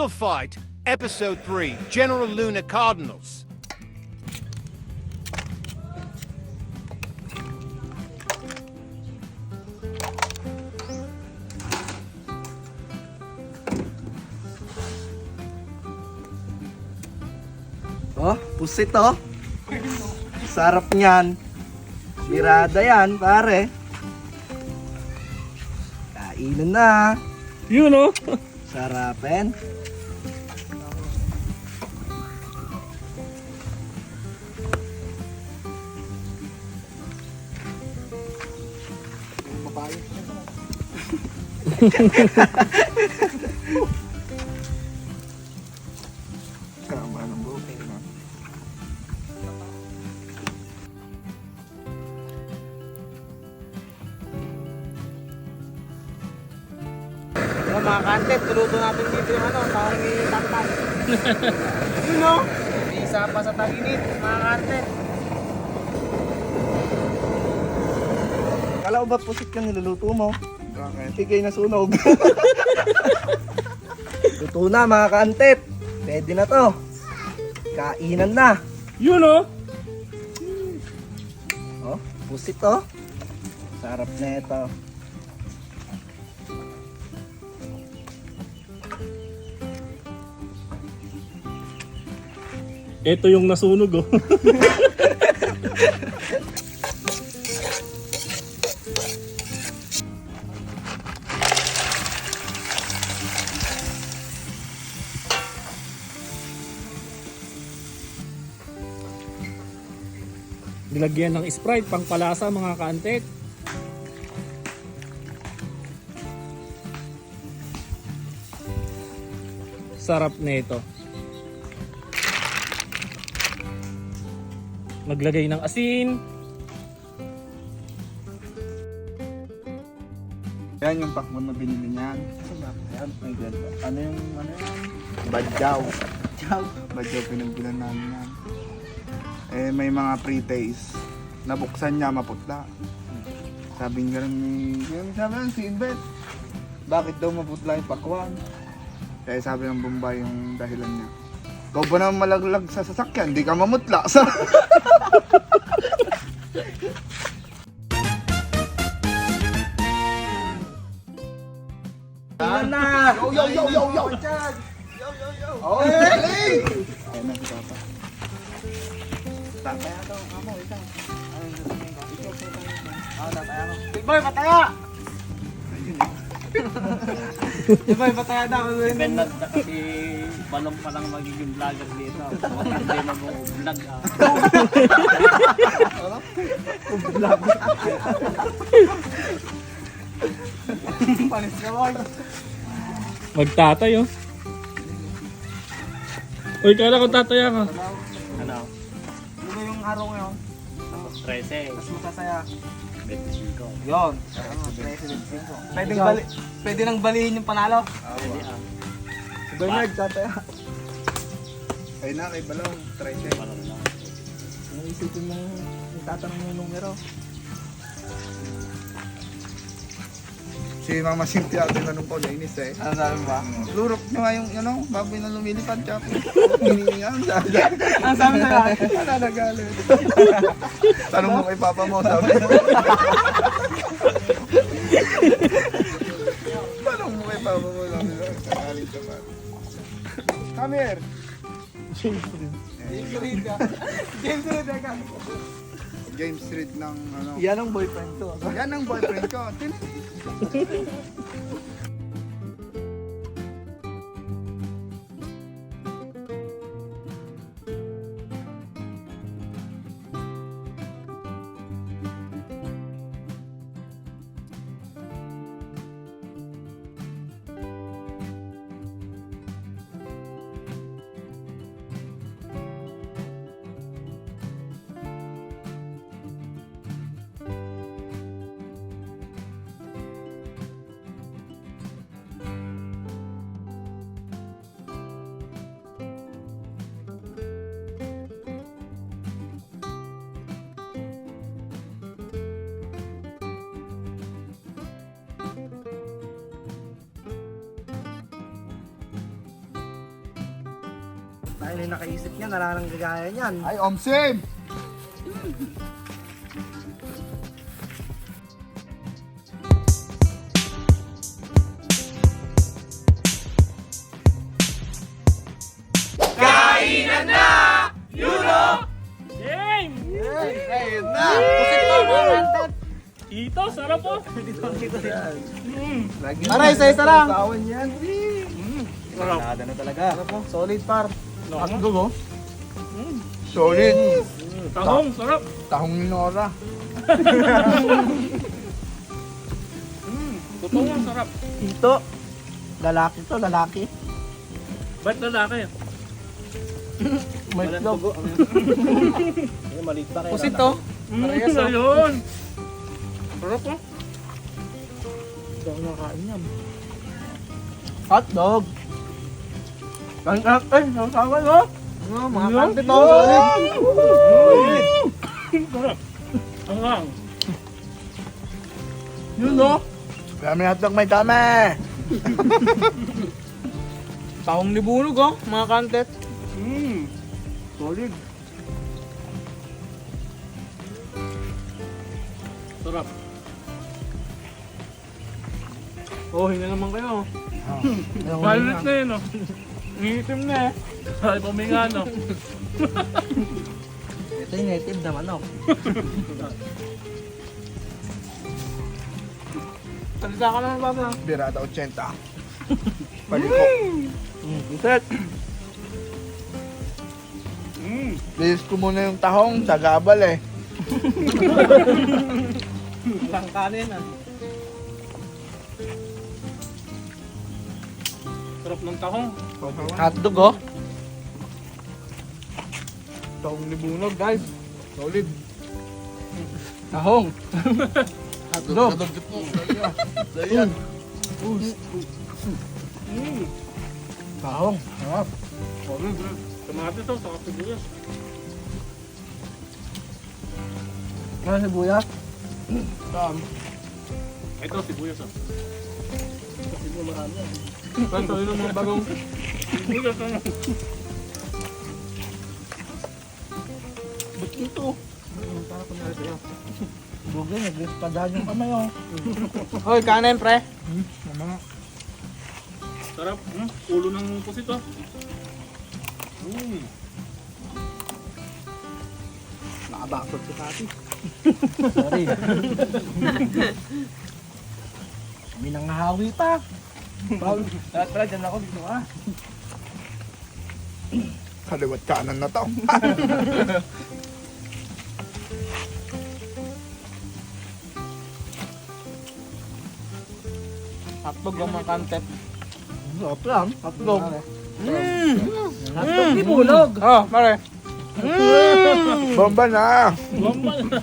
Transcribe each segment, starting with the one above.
Rival Fight, Episode 3, General Luna Cardinals. Oh, pusit oh. Sarap niyan. Mirada yan, pare. Kainan na. Yun oh. Sarapin. Tama ng buhay na. Mga content, tuluto natin dito yung tawag ni Tantan. Yun no? Isa pa sa taginit, mga content. Kala ko ba pusit yung niluluto mo? Bakit? Sige na sunog. Luto na mga kaantip. Pwede na to. Kainan na. Yun oh. Oh, pusit to. Sarap na ito. Ito yung nasunog oh. Nilagyan ng Sprite pang palasa mga kaantek. Sarap nito. Maglagay ng asin. Yan yung pakbon na binili niyan. Ayan, may ganda. Ano yung Badyaw. Badyaw pinagbilan namin yan. Eh, may mga pre-taste. Nabuksan niya, maputla. Sabi nga lang sabi lang si Inbet, bakit daw maputla yung pakwan? Kaya sabi ng Bombay yung dahilan niya. Ikaw ba naman malaglag sa sasakyan? Di ka mamutla. Kainan na. Yo. Oh, galing. Ayan na si Papa. Tataya to, amo, ikaw. Ano yung sasabihin ko? Ikaw po tayo. Tataya ko. Big boy, pataya! Big boy, pataya daw. Depende na kasi balong pa lang magiging vlogger dito. Hindi na mo vlog ah. Panis ka boy. Magtatay oh. Uy, kala ko tataya ka. Ano? Ano ba yung araw ngayon? 13, Mas masasaya. 25. Yun. Pwede nang balihin yung panalo. Pwede ah. Si Bernard, tataya. Ay na, kay Balong. Try siya. Balong lang. Anong isipin mo yung tatanong mo yung numero? Si Mama Cynthia, tinanong ko, nainis eh. Ano sabi mo ba? Lurok nyo nga yung baboy na lumilipad, tsaka hiningan. Ano sabi sa'yo? Wala nagalit. Tanong mo kay Papa mo, sabi. Tanong mo kay Papa mo, sabi. Nagalit ka pa. Come here. James Reed ka. James Reed ka. James Reed ng Yan ang boyfriend ko. Yan ang boyfriend ko. Dahil yung nakaisip niya, nalang gagaya niyan. Ay, Omsim! Game! Ayun na! Ito, sarap po. Para isa-isa lang. Kawan yan. Sarap. Nada na talaga. Solid par. Hotdog oh. Solid. Tahong, sarap. Tahong ni Nora. Totoo ang sarap. Ito. Lalaki to, lalaki. Ba't lalaki? May itlog. Pusit to. Parehas yun. Sarap po. Ito ang nakain yan. Hotdog. Ay, nasawan mo. Mga kante to. Sarap. Ang lang. Yun no. Dami hotdog, may dami! Tahong libunog oh, mga kantet. Solid. Sarap. Oh, hinga naman kayo. Malit na yun, no? Ngitim na eh. Ay, puminga, no? Ito yung native na manok. Salita ka naman baba. Birada 80. Paliko. Set. Bilis ko muna yung tahong sa gabal eh. Isang kanin ah. Sarap ng tahong. Hotdog oh. Tahong libunog guys. Solid. Tahong. Hotdog. Dayan. Tahong. Sarap. Kamatis to, saka sibuyas. Ano sibuyas? Ito, sibuyas, oh. Ito yun ang mga bagong. Sibuyas, ano? Ba't ito? Para ko nari sa'yo. Bugay, nag-espadahan yung kamay oh. Hoy, kanin pre. Sarap. Ulo ng pusit, oh. Nakabakot si Tati. Sorry. Kami nangahawi pa. Lahat pala dyan ako dito ah. Kaliwat kanan na to. Hotdog ang mga kantet. Sarap lang. Hotdog. Hotdog libunog. Oh, pare. Bomba na! Bomba na.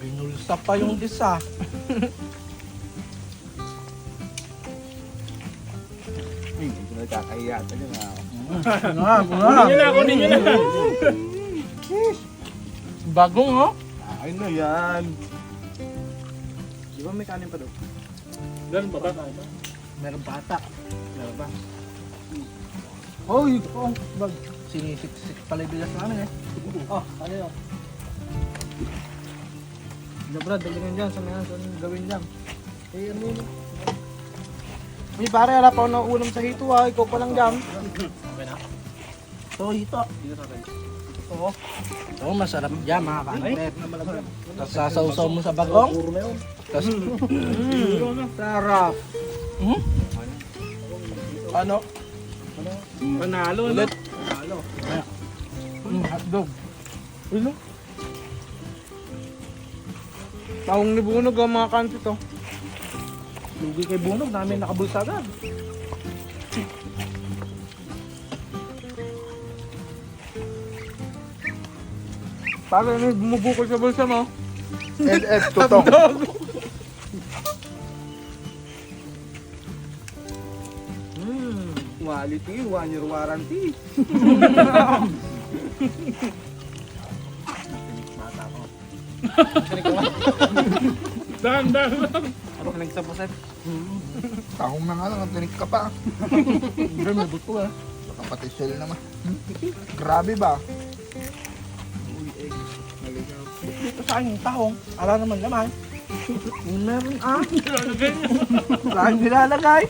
Binulsa pa yung disa. Hindi ko nagkakahiya. Talaga nga ako. Kunin nyo na, kunin nyo na. Bagong oh. Ay na yan. Di ba may kanin pa daw? Ganun ba ba? Meron bata. Meron ba? Hoy! Oh, bag. Sinisik-sik pala yung bilas namin eh. Oh, ano yun? Brad, dalingin dyan. Saan gawin dyan? Eh, ano yun? Uy, pare, wala pa ako na ulam sa hito ah. Ikaw pa lang dyan. Okay na? So, ito. Dito sa atin. Oo. Ito, masarap dyan mga kantet. Tapos sasawsaw mo sa bagong. Tapos, sarap. Ano? Panalo, ano? Hotdog. Ano? Tahong libunog ang mga kanto to. Lugi kay Bunog, namin nakabulsa agad. Pare, may bumubukol sa bulsa mo. LS tutong. Quality, 1 year warranty. Dan. Ano nagsapuset? Tahong na nga lang, ang tinik ka pa. Bro, may buto ah. Baka pati shell naman. Grabe ba? Dito sa akin yung tahong. Ala naman naman. Meron ah. Saan nilalagay?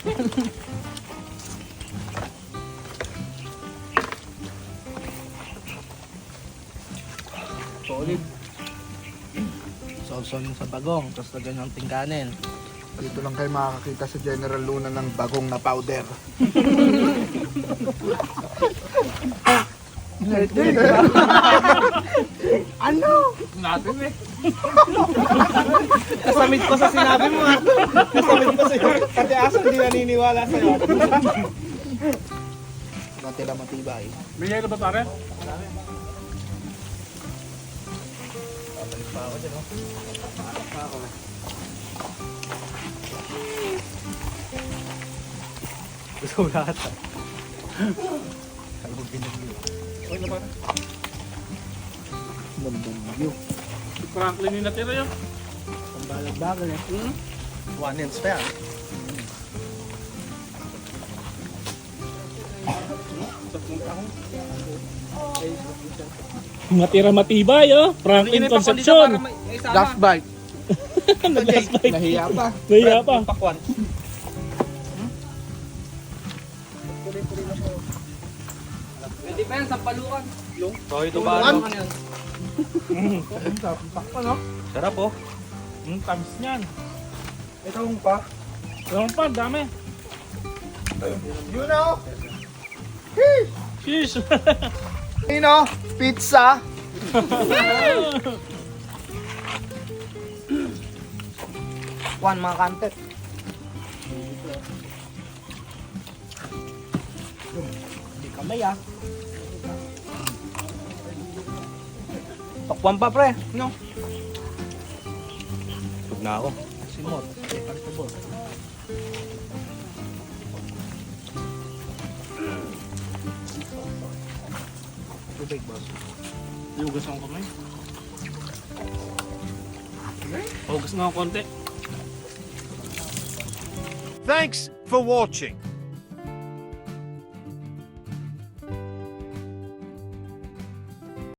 Solid. Sausaw mo sa bagong, tapos lagyan ng tingkanin. Dito lang kayo makakakita sa General Luna ng bagong na powder. Ano? Natin eh. Kasamit ko sa sinabi mo ha. Kasamit ko sa'yo. Pati aso hindi naniniwala sa'yo. Matira matibay. May yelo ba pare? Gusto mo lahat ha. Si Franklin yung natira yun. Bagal eh. One inch pa yan. Natira matibay oh. Franklin Concepcion. Last bite. Last bite. Nahiya pa. Naya pa. Pakwan. Pwede pa yan sa palukan. So ito ba? Sarap oh. Tamis niyan. Ito pa. Yung pa, dami. You know? Sheesh. You know? Pizza. One mga kantet. Hindi kamay ah. Pakwan pa pre. No. Tug na ako. Simot. Pagtubos. Tubig boss. Hugas ng kamay. Hugas na ng konti. Thanks for watching.